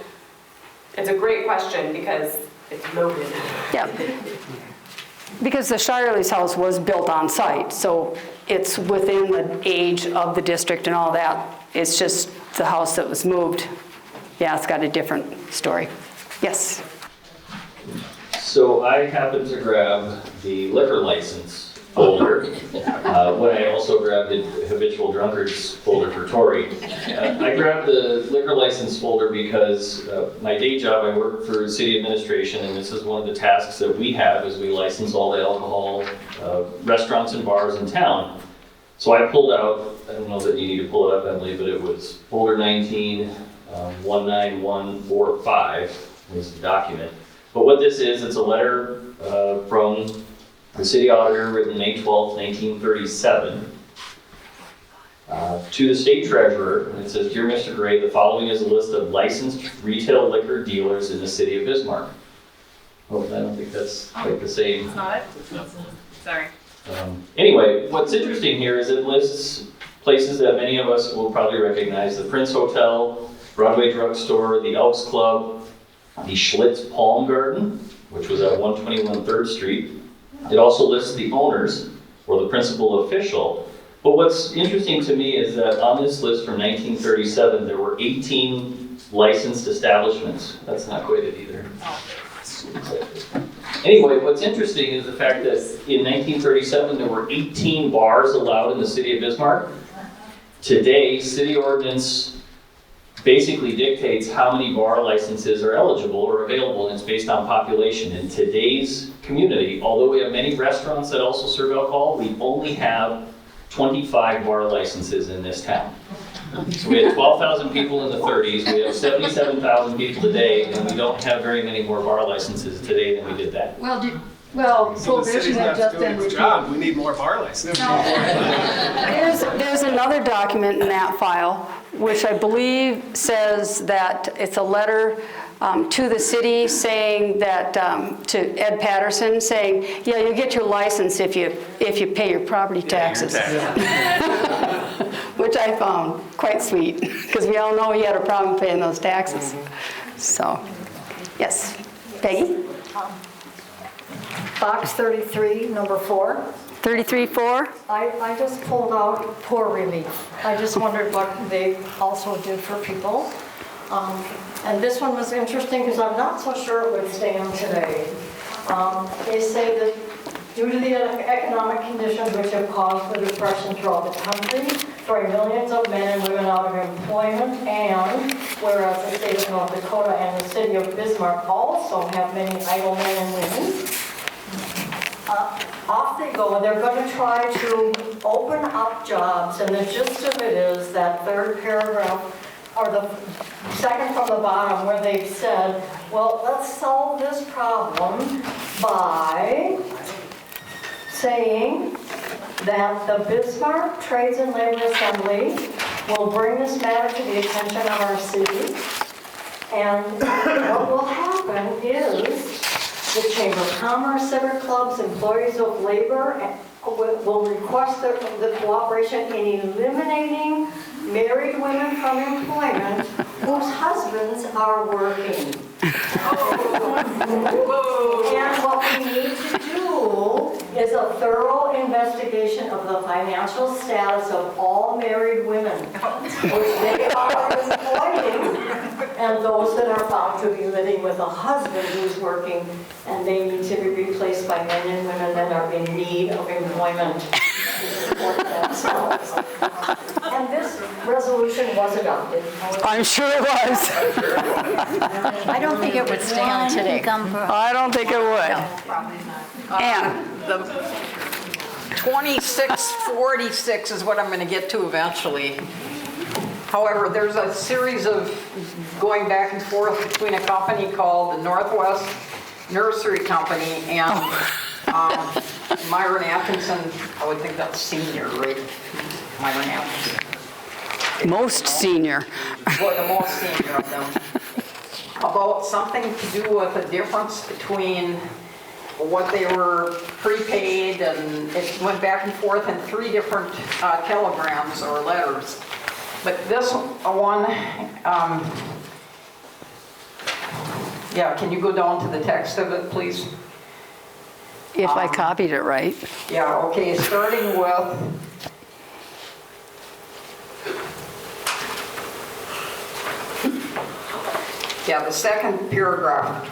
E: it's a great question because it's loaded.
B: Yeah. Because the Shirley's house was built on site, so it's within the age of the district and all that. It's just the house that was moved. Yeah, it's got a different story. Yes.
L: So I happened to grab the liquor license folder when I also grabbed the habitual drunkards folder for Tory. I grabbed the liquor license folder because my day job, I work for city administration, and this is one of the tasks that we have is we license all the alcohol restaurants and bars in town. So I pulled out, I don't know that you need to pull it up, Emily, but it was folder 19, 19145 was the document. But what this is, it's a letter from the city auditor written May 12th, 1937 to the state treasurer. And it says, "Dear Mr. Gray, the following is a list of licensed retail liquor dealers in the city of Bismarck." Oh, I don't think that's quite the same.
E: It's not it? Sorry.
L: Anyway, what's interesting here is it lists places that many of us will probably recognize: the Prince Hotel, Broadway Drugstore, the Elks Club, the Schlitz Palm Garden, which was at 121 3rd Street. It also lists the owners, or the principal official. But what's interesting to me is that on this list from 1937, there were 18 licensed establishments. That's not quite it either. Anyway, what's interesting is the fact that in 1937, there were 18 bars allowed in the city of Bismarck. Today, city ordinance basically dictates how many bar licenses are eligible or available, and it's based on population. In today's community, although we have many restaurants that also serve alcohol, we only have 25 bar licenses in this town. So we had 12,000 people in the 30s, we have 77,000 people today, and we don't have very many more bar licenses today than we did then.
B: Well,
J: So the city's not doing its job, we need more bar licenses.
B: There's another document in that file, which I believe says that it's a letter to the city saying that, to Ed Patterson, saying, yeah, you get your license if you pay your property taxes. Which I found quite sweet, because we all know he had a problem paying those taxes. So, yes. Peggy?
M: Box 33, number 4.
B: 33-4?
M: I just pulled out poor relief. I just wondered what they also did for people. And this one was interesting because I'm not so sure it would stand today. They say that due to the economic conditions which have caused the depression throughout the country, throwing millions of men and women out of employment, and whereas the state of North Dakota and the city of Bismarck also have many idle men and women, off they go. They're going to try to open up jobs, and the gist of it is that third paragraph, or the second from the bottom, where they've said, well, let's solve this problem by saying that the Bismarck Trades and Labor Assembly will bring this matter to the attention of our city, and what will happen is the Chamber of Commerce, civic clubs, employees of labor will request the cooperation in eliminating married women from employment whose husbands are working. And what we need to do is a thorough investigation of the financial status of all married women, which they are employing, and those that are found to be living with a husband who's working, and they need to be replaced by men and women that are in need of employment to support themselves. And this resolution was adopted.
B: I'm sure it was.
M: I don't think it would stand today.
B: I don't think it would. Ann?
F: The 2646 is what I'm going to get to eventually. However, there's a series of going back and forth between a company called the Northwest Nursery Company and Myron Atkinson. I would think that's senior, right? Myron Atkinson.
B: Most senior.
F: Well, the most senior of them. About something to do with the difference between what they were prepaid, and it went back and forth in 3 different telegrams or letters. But this one, yeah, can you go down to the text of it, please?
B: If I copied it right.
F: Yeah, okay, starting with the second paragraph.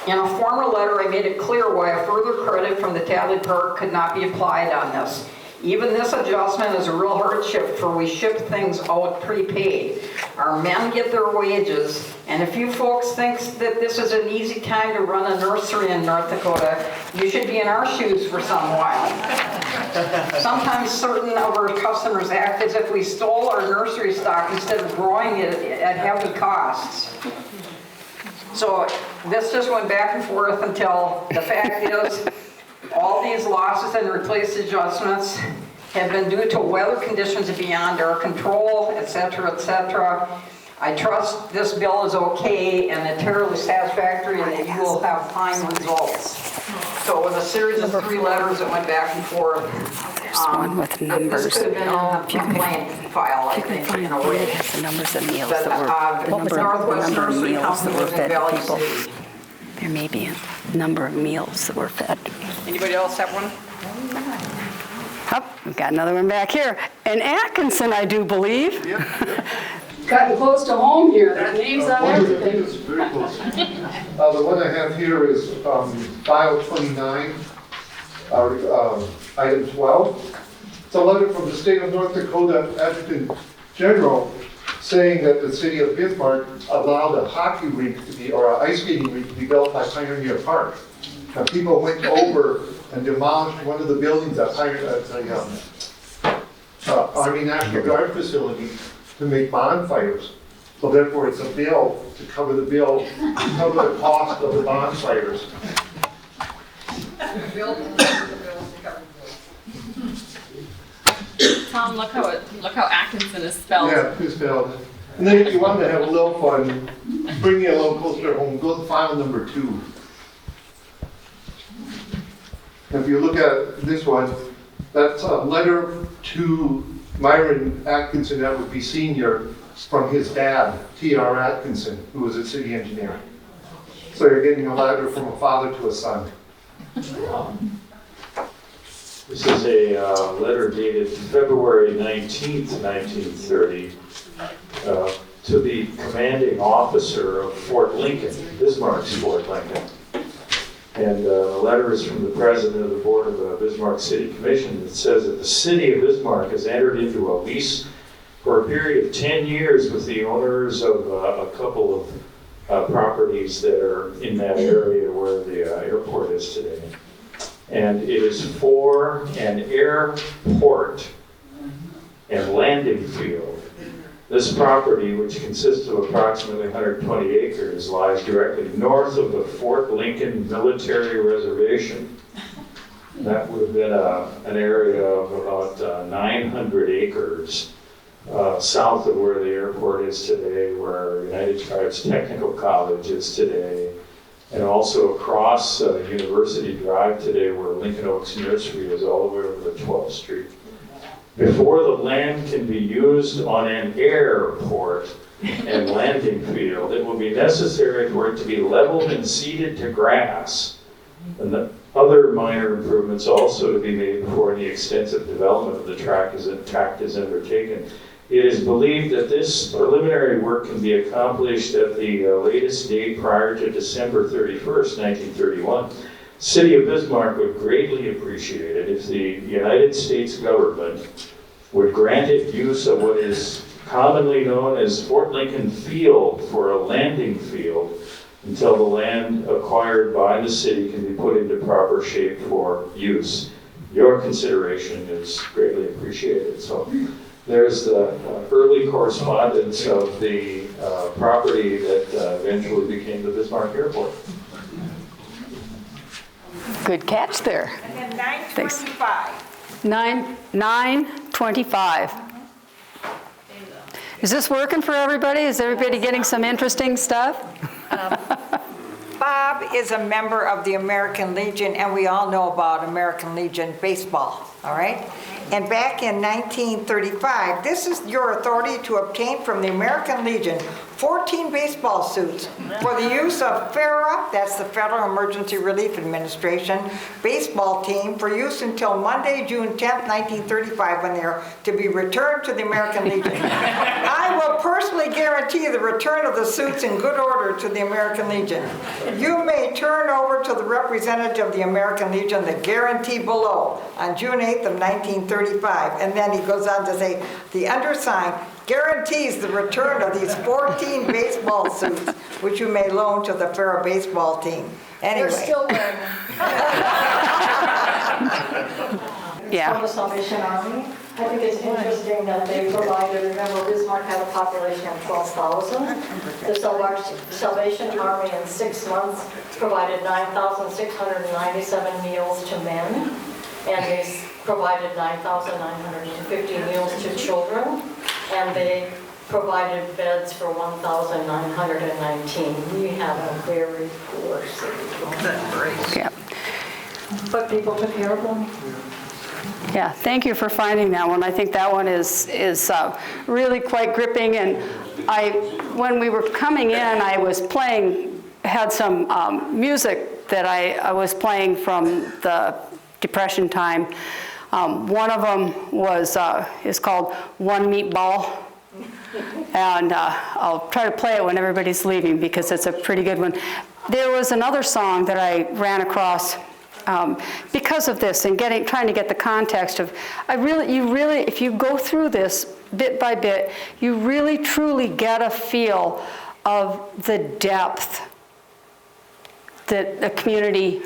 F: In a former letter, I made it clear why a further credit from the tally part could not be applied on this. Even this adjustment is a real hardship, for we ship things out prepaid. Our men get their wages, and if you folks think that this is an easy time to run a nursery in North Dakota, you should be in our shoes for some while. Sometimes certain of our customers act as if we stole our nursery stock instead of growing it at heavy costs. So this just went back and forth until the fact is, all these losses and replaced adjustments have been due to weather conditions beyond our control, etc., etc. I trust this bill is okay and entirely satisfactory, and that you will have fine results. So with a series of 3 letters that went back and forth,
B: There's one with numbers.
F: this could have been in the complaint file, I think, in a way.
B: It has the numbers of meals
F: But
B: that were,
F: the Northwest
B: number of
F: Nursery
B: meals that
F: Company
B: were
F: was in
B: fed to
F: Valley
B: people.
F: City.
B: There may be a number of meals that were fed.
F: Anybody else have one?
B: Oh, we've got another one back here. And Atkinson, I do believe.
N: Gotten close to home here. That name's on everything.
O: It's very close. The one I have here is file 29, item 12. It's a letter from the state of North Dakota Adjutant General saying that the city of Bismarck allowed a hockey rink to be, or an ice skating rink to be built by Pioneer Park. Now, people went over and demolished one of the buildings at Army National Guard facility to make bonfires. So therefore, it's a bill to cover the bill, to cover the cost of the bonfires.
N: Tom, look how Atkinson is spelled.
O: Yeah, it's spelled. And then if you wanted to have a little fun, bring you a little closer home, go to file number 2. If you look at this one, that's a letter to Myron Atkinson, that would be senior, from his dad, T.R. Atkinson, who was a city engineer. So you're getting a letter from a father to a son.
H: This is a letter dated February 19th, 1930, to the commanding officer of Fort Lincoln, Bismarck's Fort Lincoln. And the letter is from the president of the board of the Bismarck City Commission. It says that the city of Bismarck has entered into a lease for a period of 10 years with the owners of a couple of properties that are in that area where the airport is today. And it is for an airport and landing field. This property, which consists of approximately 120 acres, lies directly north of the Fort Lincoln Military Reservation. That would have been an area of about 900 acres south of where the airport is today, where United Tribes Technical College is today, and also across University Drive today, where Lincoln Oaks Nursery is all the way over to 12th Street. Before the land can be used on an airport and landing field, it will be necessary for it to be leveled and seeded to grass. And the other minor improvements also to be made before any extensive development of the tract is undertaken. It is believed that this preliminary work can be accomplished at the latest date prior to December 31st, 1931. City of Bismarck would greatly appreciate it if the United States government would grant it use of what is commonly known as Fort Lincoln Field for a landing field until the land acquired by the city can be put into proper shape for use. Your consideration is greatly appreciated. So there's the early correspondence of the property that eventually became the Bismarck Airport.
B: Good catch there.
G: And then 925.
B: 925. Is this working for everybody? Is everybody getting some interesting stuff?
G: Bob is a member of the American Legion, and we all know about American Legion baseball, all right? And back in 1935, this is your authority to obtain from the American Legion 14 baseball suits for the use of FARA, that's the Federal Emergency Relief Administration, baseball team for use until Monday, June 10th, 1935, when they are to be returned to the American Legion. I will personally guarantee the return of the suits in good order to the American Legion. You may turn over to the representative of the American Legion the guarantee below on June 8th of 1935. And then he goes on to say, the undersigned guarantees the return of these 14 baseball suits, which you may loan to the FARA baseball team. Anyway.
M: They're still wearing them.
B: Yeah.
M: From the Salvation Army. I think it's interesting that they provided, remember Bismarck had a population of 12,000. The Salvation Army in 6 months provided 9,697 meals to men, and they provided 9,950 meals to children, and they provided beds for 1,919. We have a very poor city.
D: That's great.
B: Yeah.
M: But people took care of them.
B: Yeah, thank you for finding that one. I think that one is really quite gripping. And when we were coming in, I was had some music that I was playing from the Depression time. One of them is called One Meatball. And I'll try to play it when everybody's leaving because it's a pretty good one. There was another song that I ran across because of this and trying to get the context of, if you go through this bit by bit, you really truly get a feel of the depth that the community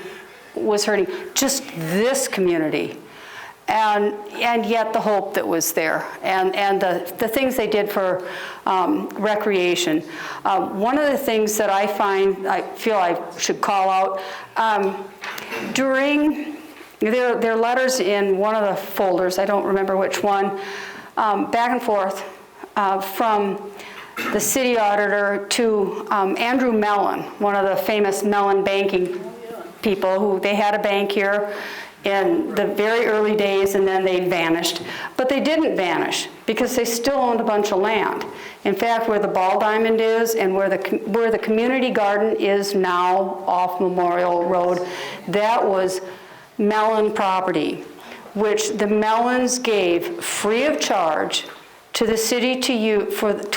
B: was hurting, just this community. And yet the hope that was there, and the things they did for recreation. One of the things that I feel I should call out, during their letters in one of the folders, I don't remember which one, back and forth from the city auditor to Andrew Mellon, one of the famous Mellon banking people who they had a bank here in the very early days, and then they vanished. But they didn't vanish because they still owned a bunch of land. In fact, where the Ball Diamond is and where the community garden is now off Memorial Road, that was Mellon property. which the Mellons gave free of charge to the city to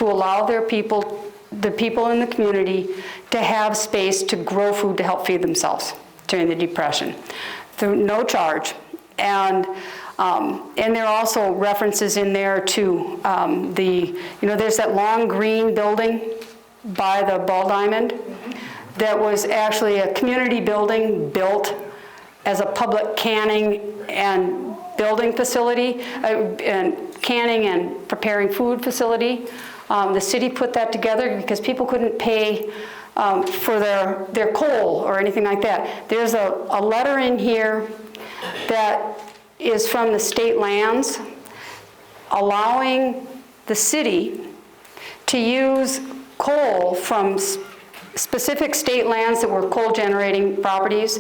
B: allow their people, the people in the community, to have space to grow food to help feed themselves during the Depression, through no charge. And there are also references in there to there's that long green building by the Ball Diamond that was actually a community building built as a public canning and building facility, and canning and preparing food facility. The city put that together because people couldn't pay for their coal or anything like that. There's a letter in here that is from the state lands allowing the city to use coal from specific state lands that were coal generating properties,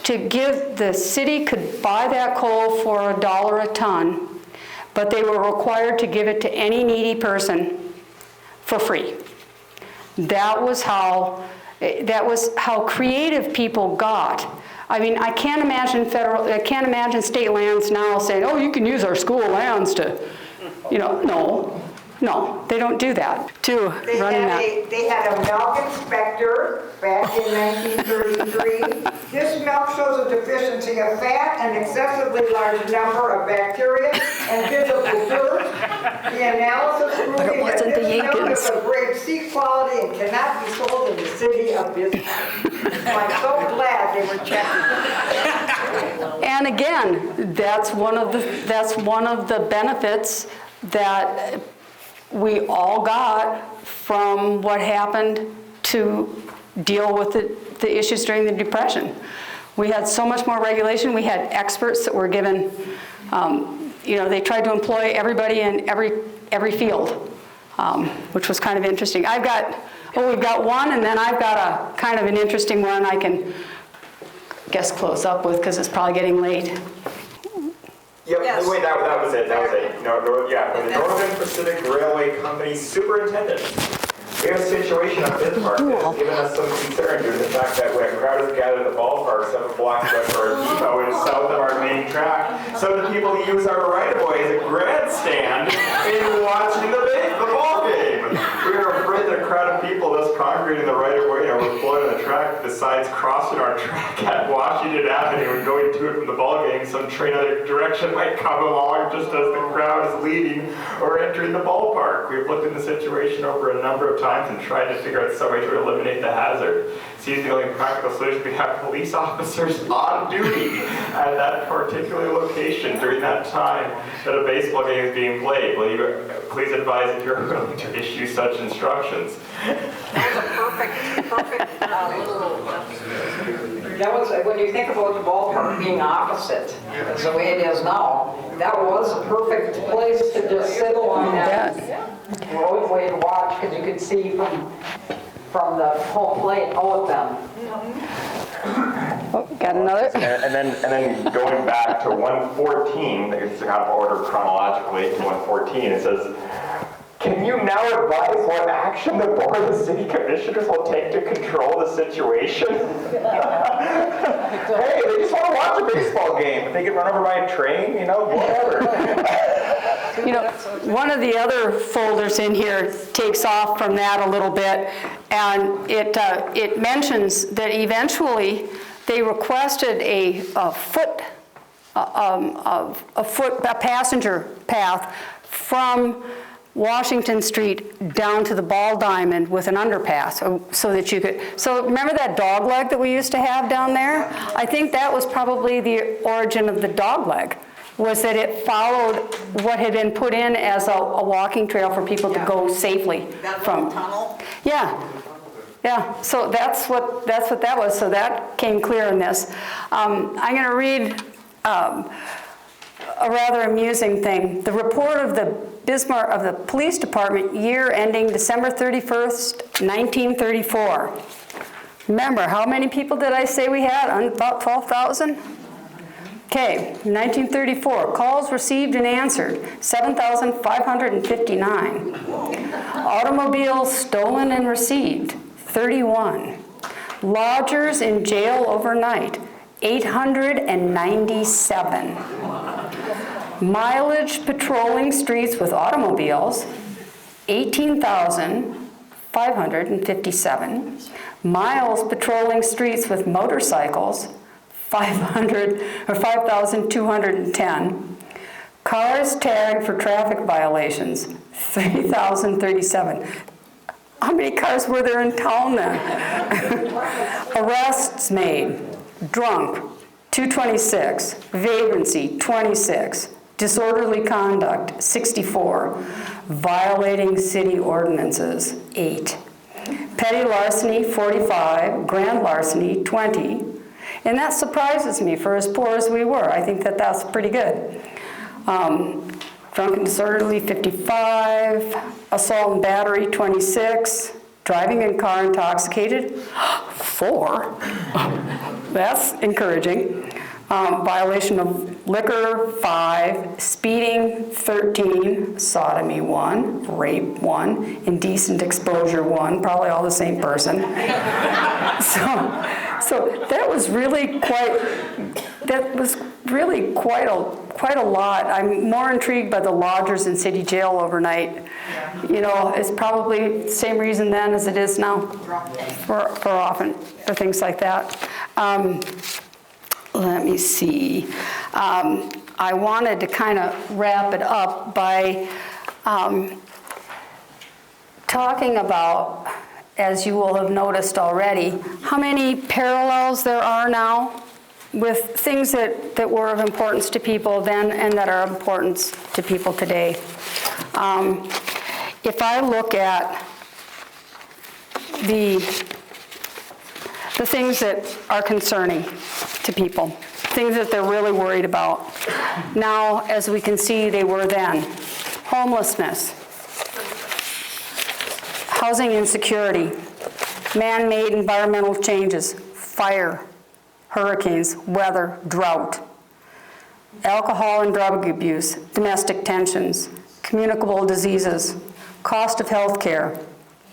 B: to give, the city could buy that coal for $1 a ton, but they were required to give it to any needy person for free. That was how creative people got. I mean, I can't imagine state lands now saying, oh, you can use our school lands to, no, they don't do that.
G: They had a milk inspector back in 1933. This milk shows a deficiency of fat, an excessively large number of bacteria, and visible dirt. The analysis proving that this milk is of grade C quality and cannot be sold in the city of Bismarck. I'm so glad they were checking.
B: And again, that's one of the benefits that we all got from what happened to deal with the issues during the Depression. We had so much more regulation. We had experts that were given, they tried to employ everybody in every field, which was kind of interesting. we've got one, and then I've got a kind of an interesting one I can close up with because it's probably getting late.
I: Yep,
G: Yes.
I: wait, that was it. From the Northern Pacific Railway Company Superintendent. We have a situation on Bismarck that has given us some concern due to the fact that when a crowd is gathered at the ballpark 7 blocks west of our depot and south of our main track, some of the people use our right-of-way as a grandstand in watching the ball game. We are afraid that a crowd of people thus congregating the right-of-way are floating the track besides crossing our track at Washington Avenue and going to it from the ball game. Some train other direction might come along just as the crowd is leaving or entering the ballpark. We've looked at the situation over a number of times and tried to figure out some way to eliminate the hazard. Seems the only practical solution, we have police officers on duty at that particular location during that time that a baseball game is being played. Will you please advise if you're willing to issue such instructions?
F: That was a perfect that was, when you think about the ballpark being opposite, as the way it is now, that was a perfect place to just sit along that roadway and watch, because you could see from the home plate all of them.
B: Oh, got another?
I: And then going back to 114, it's kind of ordered chronologically to 114, it says, can you now advise what action the Board of the City Commissioners will take to control the situation? Hey, they just want to watch a baseball game. If they get run over by a train, whatever.
B: One of the other folders in here takes off from that a little bit, and it mentions that eventually they requested a passenger path from Washington Street down to the Ball Diamond with an underpass, so that you could. So remember that dog leg that we used to have down there? I think that was probably the origin of the dog leg, was that it followed what had been put in as a walking trail for people to go safely from.
F: Tunnel?
B: Yeah. So that's what that was. So that came clear in this. I'm going to read a rather amusing thing. The report of the Bismarck of the Police Department year ending December 31st, 1934. Remember, how many people did I say we had? About 12,000? Okay, 1934, calls received and answered, 7,559. Automobiles stolen and received, 31. Lodgers in jail overnight, 897. Mileage patrolling streets with automobiles, 18,557. Miles patrolling streets with motorcycles, 5,210. Cars tagged for traffic violations, 3,037. How many cars were there in town then? Arrests made, drunk, 226, vagrancy, 26, disorderly conduct, 64, violating city ordinances, 8, petty larceny, 45, grand larceny, 20, and that surprises me for as poor as we were. I think that that's pretty good. Drunk and disorderly, 55, assault and battery, 26, driving in car intoxicated, 4, that's encouraging. Violation of liquor, 5, speeding, 13, sodomy, 1, rape, 1, indecent exposure, 1, probably all the same person. So that was really quite a lot. I'm more intrigued by the lodgers in city jail overnight. You know, it's probably the same reason then as it is now for things like that. Let me see. I wanted to kind of wrap it up by talking about, as you will have noticed already, how many parallels there are now with things that were of importance to people then and that are of importance to people today. If I look at the things that are concerning to people, things that they're really worried about, now, as we can see, they were then. Homelessness, housing insecurity, man-made environmental changes, fire, hurricanes, weather, drought, alcohol and drug abuse, domestic tensions, communicable diseases, cost of health care,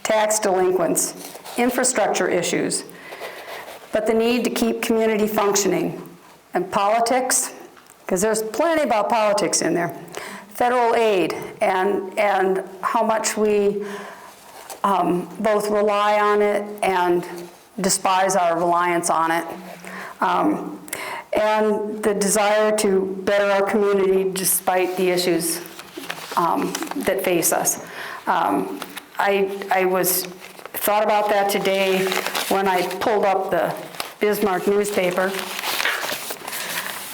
B: tax delinquents, infrastructure issues, but the need to keep community functioning, and politics, because there's plenty about politics in there, federal aid, and how much we both rely on it and despise our reliance on it. And the desire to better our community despite the issues that face us. I thought about that today when I pulled up the Bismarck newspaper.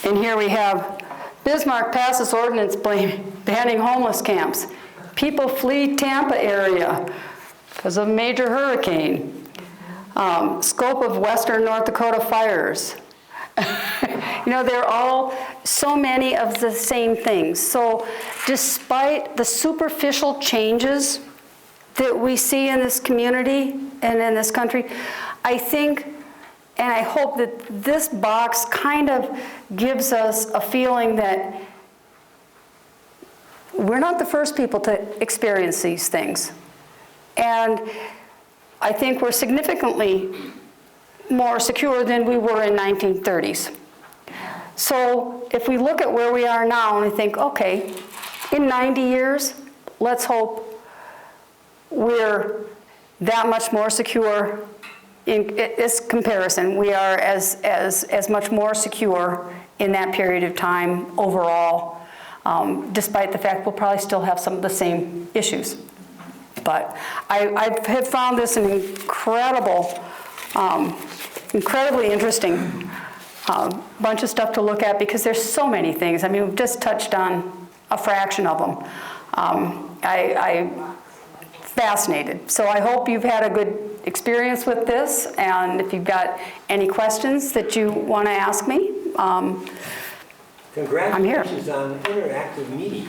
B: And here we have, Bismarck passes ordinance banning homeless camps. People flee Tampa area because of major hurricane. Scope of Western North Dakota fires. You know, they're all so many of the same things. So despite the superficial changes that we see in this community and in this country, I think and I hope that this box kind of gives us a feeling that we're not the first people to experience these things. And I think we're significantly more secure than we were in 1930s. So if we look at where we are now and we think, okay, in 90 years, let's hope we're that much more secure. In this comparison, we are as much more secure in that period of time overall, despite the fact we'll probably still have some of the same issues. But I have found this an incredibly interesting bunch of stuff to look at because there's so many things. I mean, we've just touched on a fraction of them. I'm fascinated. So I hope you've had a good experience with this, and if you've got any questions that you want to ask me, I'm here.
P: Congratulations on interactive meeting.